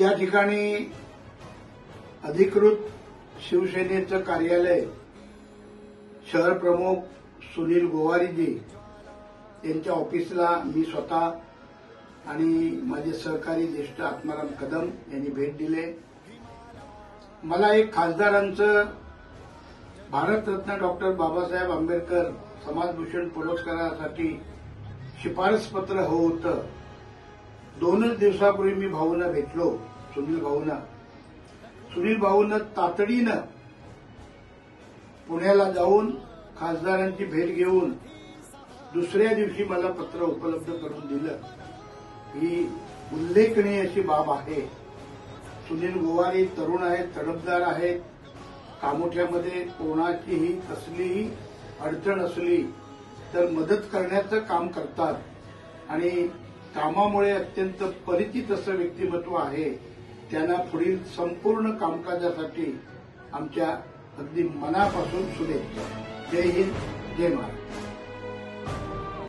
या ठिकाणी अधिकृत शिवसेनेचं कार्यालय शहर प्रमुख सुनील गोवारीजी यांच्या ऑफिसला मी स्वतः आणि माझे सहकारी ज्येष्ठ आत्माराम कदम यांनी भेट दिली। मला एक खासदारांचं भारतरत्न डॉक्टर बाबासाहेब आंबेडकर समाजभूषण पुरस्कारासाठी शिफारस पत्र हवं होतं। 2च दिवसापूर्वी मी भाऊंना भेटलो, सुनील भाऊंना तातडीनं पुण्याला जाऊन खासदारांची भेट घेऊन दुसऱ्या दिवशी मला पत्र उपलब्ध करून दिलं। ही उल्लेखनीय अशी बाब आहे। सुनील गोवारी तरुण आहेत, तडफदार आहेत, कामोठ्यामध्ये कोणाचीही कसलीही अडचण असली तर मदत करण्याचं काम करतात आणि कामामुळे अत्यंत परिचित असं व्यक्तिमत्व आहे। त्यांना पुढील संपूर्ण कामकाजासाठी आमच्या अगदी मनापासून शुभेच्छा। जय हिंद, जय महाराष्ट्र।